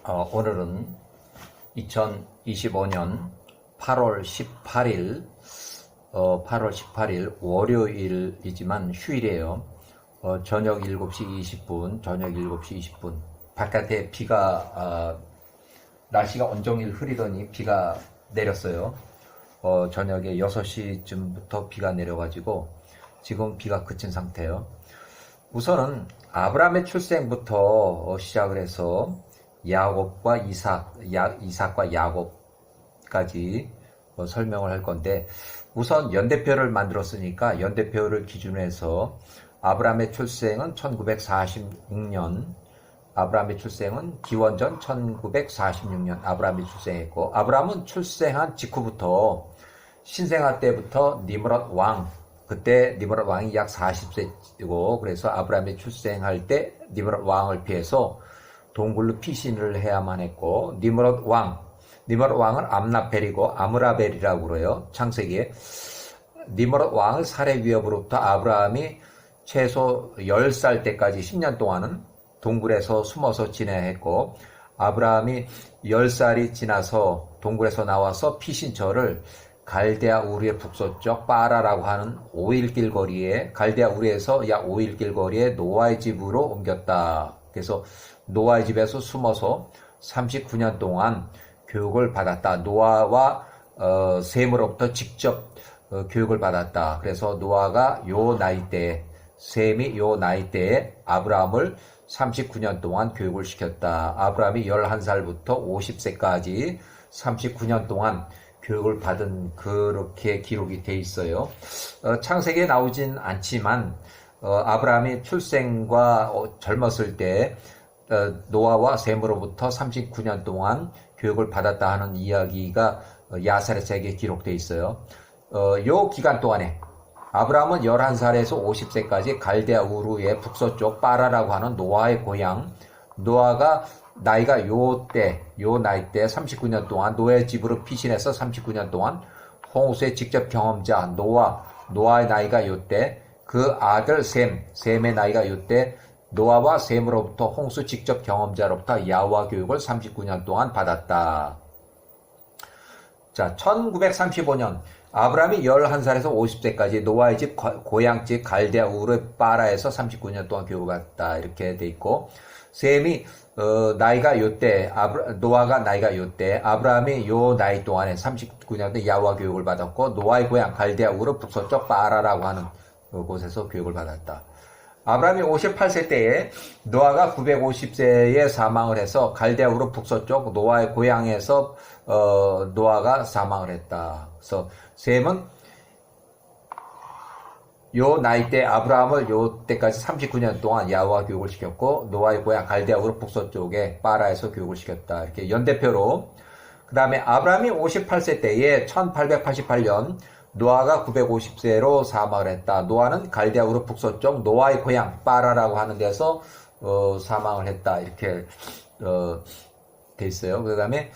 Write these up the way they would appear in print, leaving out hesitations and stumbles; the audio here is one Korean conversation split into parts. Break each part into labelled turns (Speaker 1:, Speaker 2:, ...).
Speaker 1: 오늘은 2025년 8월 18일 월요일이지만 휴일이에요. 저녁 7시 20분. 바깥에 비가, 날씨가 온종일 흐리더니 비가 내렸어요. 저녁에 6시쯤부터 비가 내려가지고 지금 비가 그친 상태예요. 우선은 아브라함의 출생부터 시작을 해서 야곱과 이삭과 야곱까지 설명을 할 건데, 우선 연대표를 만들었으니까 연대표를 기준으로 해서 아브라함의 출생은 1946년, 아브라함의 출생은 기원전 1946년 아브라함이 출생했고, 아브라함은 출생한 직후부터 신생아 때부터 니므롯 왕, 그때 니므롯 왕이 약 40세이고, 그래서 아브라함이 출생할 때 니므롯 왕을 피해서 동굴로 피신을 해야만 했고, 니므롯 왕은 암라벨이고 아므라벨이라고 그래요. 창세기에. 니므롯 왕의 살해 위협으로부터 아브라함이 최소 10살 때까지 10년 동안은 동굴에서 숨어서 지내야 했고, 아브라함이 10살이 지나서 동굴에서 나와서 피신처를 갈대아 우르의 북서쪽 빠라라고 하는 5일 거리에, 갈대아 우르에서 약 5일 거리에 노아의 집으로 옮겼다. 그래서 노아의 집에서 숨어서 39년 동안 교육을 받았다. 노아와 셈으로부터 직접 교육을 받았다. 그래서 노아가 요 나이대에, 셈이 요 나이대에 아브라함을 39년 동안 교육을 시켰다. 아브라함이 11살부터 50세까지 39년 동안 교육을 받은, 그렇게 기록이 돼 있어요. 창세기에 나오진 않지만 아브라함이 출생과 젊었을 때 노아와 셈으로부터 39년 동안 교육을 받았다 하는 이야기가 야사렛책에 기록돼 있어요. 요 기간 동안에 아브라함은 11살에서 50세까지 갈대아 우르의 북서쪽 빠라라고 하는 노아의 고향, 노아가 나이가 요 나이 때 39년 동안 노아의 집으로 피신해서 39년 동안 홍수의 직접 경험자 노아의 나이가 요때, 그 아들 셈의 나이가 요때, 노아와 셈으로부터 홍수 직접 경험자로부터 야호와 교육을 39년 동안 받았다. 자, 1935년 아브라함이 11살에서 50세까지 노아의 집 고향집 갈대아 우르 빠라에서 39년 동안 교육을 받았다. 이렇게 돼 있고, 셈이 나이가 요때, 노아가 나이가 요때, 아브라함이 요 나이 동안에 39년 때 야호와 교육을 받았고, 노아의 고향 갈대아 우르 북서쪽 빠라라고 하는 곳에서 교육을 받았다. 아브라함이 58세 때에 노아가 950세에 사망을 해서 갈대아 우르 북서쪽 노아의 고향에서 노아가 사망을 했다. 그래서 셈은 요 나이 때 아브라함을 요 때까지 39년 동안 야호와 교육을 시켰고, 노아의 고향 갈대아 우르 북서쪽에 빠라에서 교육을 시켰다. 이렇게 연대표로. 그 다음에 아브라함이 58세 때에 1888년 노아가 950세로 사망을 했다. 노아는 갈대아 우르 북서쪽 노아의 고향 빠라라고 하는 데서 사망을 했다. 이렇게 돼 있어요. 그 다음에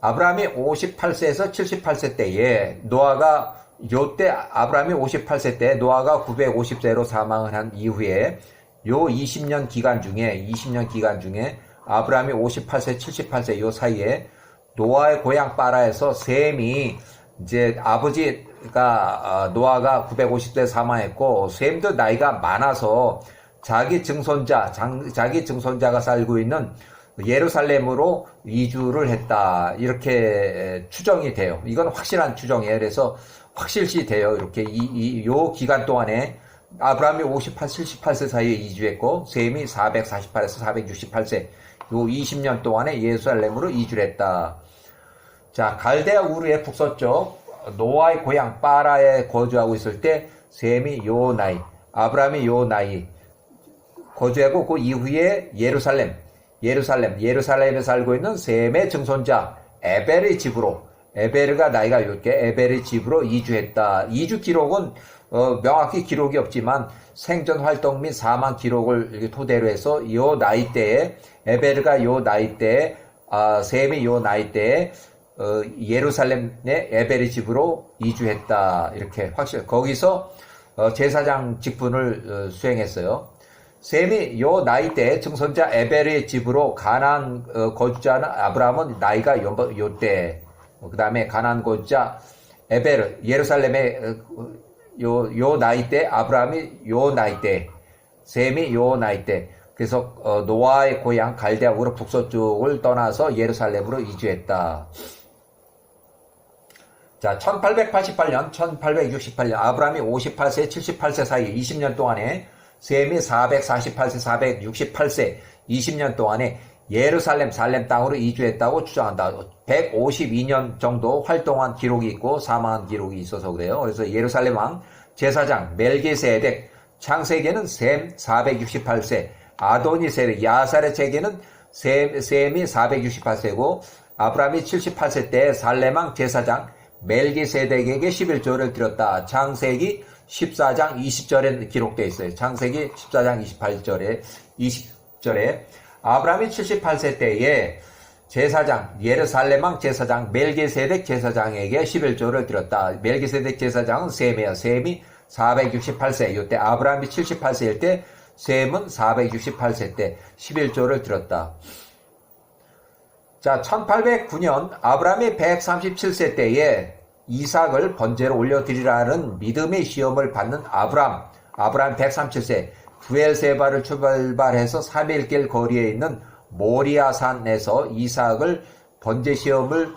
Speaker 1: 아브라함이 58세에서 78세 때에 노아가 요때 아브라함이 58세 때 노아가 950세로 사망을 한 이후에 요 20년 기간 중에 아브라함이 58세, 78세 요 사이에 노아의 고향 빠라에서 셈이, 이제 아버지가 노아가 950세 사망했고, 셈도 나이가 많아서 자기 증손자가 살고 있는 예루살렘으로 이주를 했다. 이렇게 추정이 돼요. 이건 확실한 추정이에요. 그래서 확실시 돼요. 이렇게 요 기간 동안에 아브라함이 78세 사이에 이주했고, 셈이 448에서 468세 요 20년 동안에 예루살렘으로 이주를 했다. 자, 갈대아 우르의 북서쪽 노아의 고향 빠라에 거주하고 있을 때 셈이 요 나이, 아브라함이 요 나이 거주하고, 그 이후에 예루살렘에 살고 있는 셈의 증손자 에벨의 집으로, 에벨가 나이가 요때 에벨의 집으로 이주했다. 이주 기록은 명확히 기록이 없지만 생전 활동 및 사망 기록을 토대로 해서 요 나이대에, 에벨가 요 나이대에, 셈이 요 나이대에 예루살렘의 에벨의 집으로 이주했다. 이렇게 거기서 제사장 직분을 수행했어요. 셈이 요 나이 때 증손자 에벨의 집으로 가나안 거주자는 아브라함은 나이가 요때, 그 다음에 가나안 거주자 에벨 예루살렘의 요 나이 때, 아브라함이 요 나이 때, 셈이 요 나이 때. 그래서 노아의 고향 갈대아 우르 북서쪽을 떠나서 예루살렘으로 이주했다. 자, 1888년, 1868년 아브라함이 58세, 78세 사이 20년 동안에 셈이 448세, 468세 20년 동안에 예루살렘 살렘 땅으로 이주했다고 주장한다. 152년 정도 활동한 기록이 있고 사망한 기록이 있어서 그래요. 그래서 예루살렘 왕 제사장 멜기세덱 창세기에는 셈 468세, 아도니세덱 야살의 책에는 셈이 468세고 아브라함이 78세 때 살렘 왕 제사장 멜기세덱에게 11조를 드렸다. 창세기 14장 20절에 기록되어 있어요. 창세기 14장 20절에 아브라함이 78세 때에 제사장 예루살렘 왕 제사장 멜기세덱 제사장에게 11조를 드렸다. 멜기세덱 제사장은 셈이에요. 셈이 468세. 이때 아브라함이 78세일 때 셈은 468세 때 11조를 드렸다. 자, 1809년 아브라함이 137세 때에 이삭을 번제로 올려드리라는 믿음의 시험을 받는 아브라함 137세 부엘세바를 출발해서 3일길 거리에 있는 모리아산에서 이삭을 번제 시험을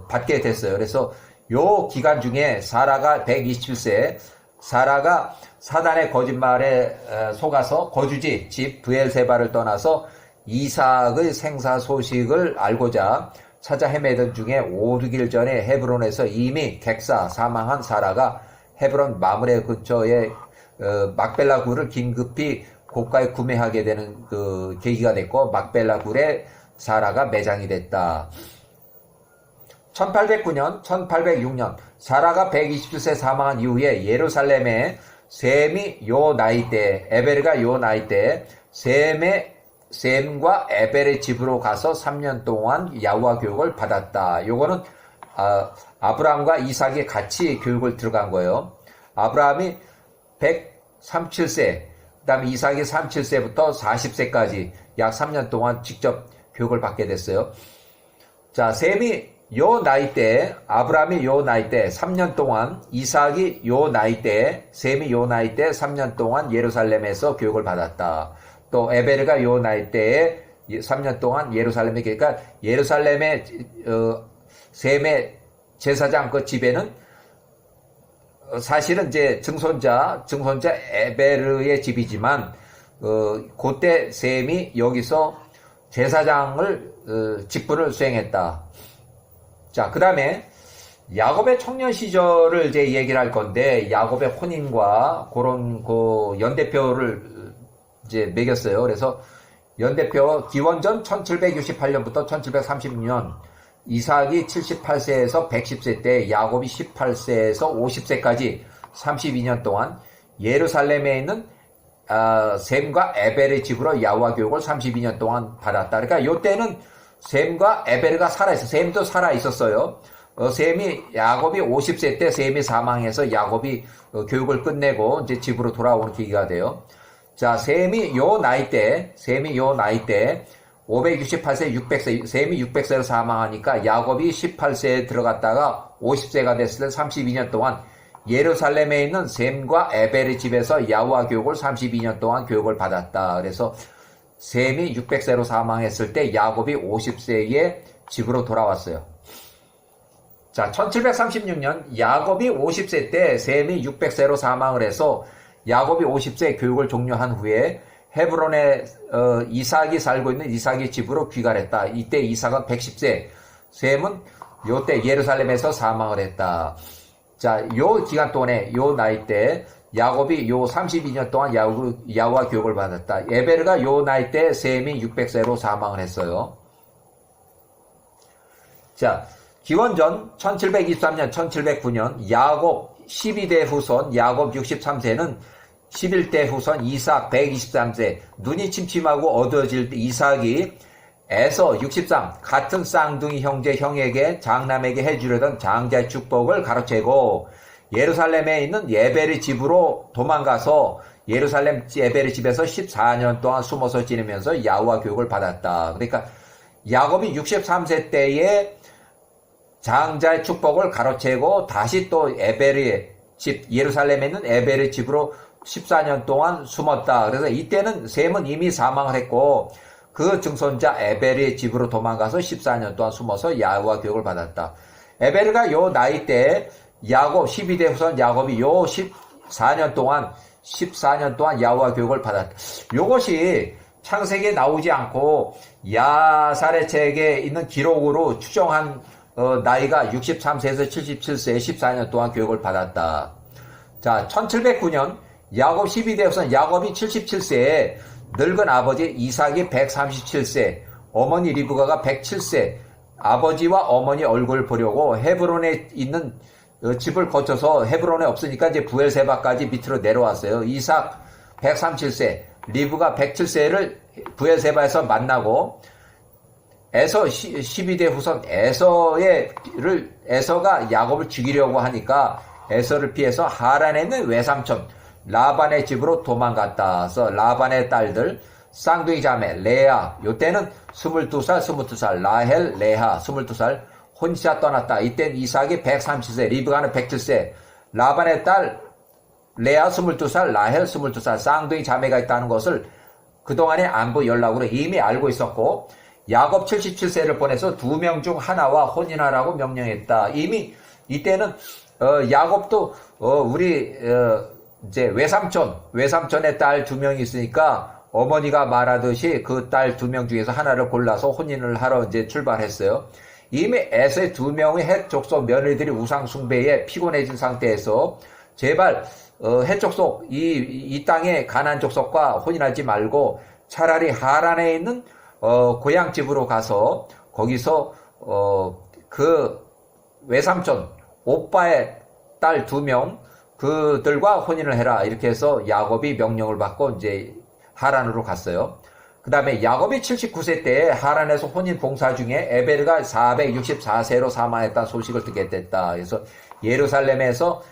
Speaker 1: 받게 됐어요. 그래서 요 기간 중에 사라가 127세, 사라가 사단의 거짓말에 속아서 거주지 집 부엘세바를 떠나서 이삭의 생사 소식을 알고자 찾아 헤매던 중에 5-6일 전에 헤브론에서 이미 객사 사망한 사라가 헤브론 마므레 근처에 막벨라 굴을 긴급히 고가에 구매하게 되는 그 계기가 됐고 막벨라 굴에 사라가 매장이 됐다. 1806년 사라가 127세 사망한 이후에 예루살렘에 셈이 요 나이 때 에벨가 요 나이 때 셈과 에벨의 집으로 가서 3년 동안 야후와 교육을 받았다. 요거는 아브라함과 이삭이 같이 교육을 들어간 거예요. 아브라함이 137세, 그 다음에 이삭이 37세부터 40세까지 약 3년 동안 직접 교육을 받게 됐어요. 자, 셈이 요 나이 때, 아브라함이 요 나이 때 3년 동안, 이삭이 요 나이 때, 셈이 요 나이 때 3년 동안 예루살렘에서 교육을 받았다. 또 에베르가 요 나이 때에 3년 동안 예루살렘에, 그러니까 예루살렘의 셈의 제사장 그 집에는 사실은 이제 증손자 에베르의 집이지만 그때 셈이 여기서 제사장을 직분을 수행했다. 자, 그 다음에 야곱의 청년 시절을 이제 얘기를 할 건데 야곱의 혼인과 그런 그 연대표를 이제 매겼어요. 그래서 연대표 기원전 1768년부터 1736년 이삭이 78세에서 110세 때 야곱이 18세에서 50세까지 32년 동안 예루살렘에 있는 셈과 에벨의 집으로 야후와 교육을 32년 동안 받았다. 그러니까 이때는 셈과 에벨가 살아있어요. 셈도 살아있었어요. 셈이 야곱이 50세 때 셈이 사망해서 야곱이 교육을 끝내고 이제 집으로 돌아오는 계기가 돼요. 자, 셈이 요 나이 때 568세, 600세, 셈이 600세로 사망하니까 야곱이 18세에 들어갔다가 50세가 됐을 때 32년 동안 예루살렘에 있는 셈과 에벨의 집에서 야후와 교육을 32년 동안 교육을 받았다. 그래서 셈이 600세로 사망했을 때 야곱이 50세에 집으로 돌아왔어요. 자, 1736년 야곱이 50세 때 셈이 600세로 사망을 해서 야곱이 50세 교육을 종료한 후에 헤브론에 이삭이 살고 있는 이삭의 집으로 귀가했다. 이때 이삭은 110세, 셈은 요때 예루살렘에서 사망을 했다. 자, 요 기간 동안에 요 나이 때 야곱이 요 32년 동안 야후와 교육을 받았다. 에베르가 요 나이 때 셈이 600세로 사망을 했어요. 자, 기원전 1723년, 1709년 야곱 12대 후손 야곱 63세는 11대 후손 이삭 123세 눈이 침침하고 어두워질 때 이삭이 에서 63 같은 쌍둥이 형제 형에게 장남에게 해주려던 장자의 축복을 가로채고 예루살렘에 있는 에벨의 집으로 도망가서 예루살렘 에벨의 집에서 14년 동안 숨어서 지내면서 야후와 교육을 받았다. 그러니까 야곱이 63세 때에 장자의 축복을 가로채고 다시 또 에벨의 집, 예루살렘에 있는 에벨의 집으로 14년 동안 숨었다. 그래서 이때는 셈은 이미 사망을 했고 그 증손자 에벨의 집으로 도망가서 14년 동안 숨어서 야후와 교육을 받았다. 에벨가 요 나이 때 야곱 12대 후손 야곱이 요 14년 동안 야후와 교육을 받았다. 요것이 창세기에 나오지 않고 야살의 책에 있는 기록으로 추정한 나이가 63세에서 77세에 14년 동안 교육을 받았다. 자, 1709년 야곱 12대 후손 야곱이 77세에 늙은 아버지 이삭이 137세, 어머니 리브가가 107세, 아버지와 어머니 얼굴을 보려고 헤브론에 있는 집을 거쳐서 헤브론에 없으니까 이제 부엘세바까지 밑으로 내려왔어요. 이삭 137세, 리브가 107세를 부엘세바에서 만나고 에서 12대 후손 에서가 야곱을 죽이려고 하니까 에서를 피해서 하란에 있는 외삼촌 라반의 집으로 도망갔다. 그래서 라반의 딸들 쌍둥이 자매 레아 요때는 22살 라헬 레하 22살 혼자 떠났다. 이땐 이삭이 137세 리브가는 107세 라반의 딸 레아 22살 라헬 22살 쌍둥이 자매가 있다는 것을 그동안의 안부 연락으로 이미 알고 있었고 야곱 77세를 보내서 2명 중 하나와 혼인하라고 명령했다. 이미 이때는 야곱도 우리 이제 외삼촌의 딸 2명이 있으니까 어머니가 말하듯이 그 딸 2명 중에서 하나를 골라서 혼인을 하러 이제 출발했어요. 이미 에서의 2명의 헷 족속 며느리들이 우상 숭배에 피곤해진 상태에서 제발 헷 족속 이 땅의 가나안 족속과 혼인하지 말고 차라리 하란에 있는 고향 집으로 가서 거기서 그 외삼촌 오빠의 딸 2명 그들과 혼인을 해라. 이렇게 해서 야곱이 명령을 받고 이제 하란으로 갔어요. 그 다음에 야곱이 79세 때에 하란에서 혼인 봉사 중에 에벨가 464세로 사망했다는 소식을 듣게 됐다. 그래서 예루살렘에서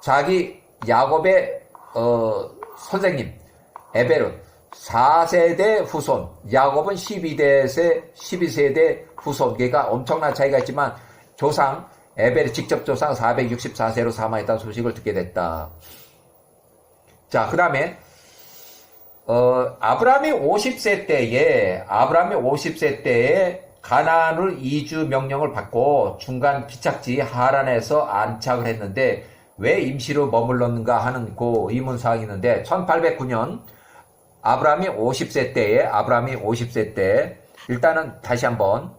Speaker 1: 자기 야곱의 선생님 에벨은 4세대 후손, 야곱은 12세대 후손. 그러니까 엄청난 차이가 있지만 조상 에벨의 직접 조상 464세로 사망했다는 소식을 듣게 됐다. 자, 그 다음에 아브라함이 50세 때에 가나안을 이주 명령을 받고 중간 기착지 하란에서 안착을 했는데 왜 임시로 머물렀는가 하는 그 의문사항이 있는데 1809년 아브라함이 50세 때 일단은 다시 한번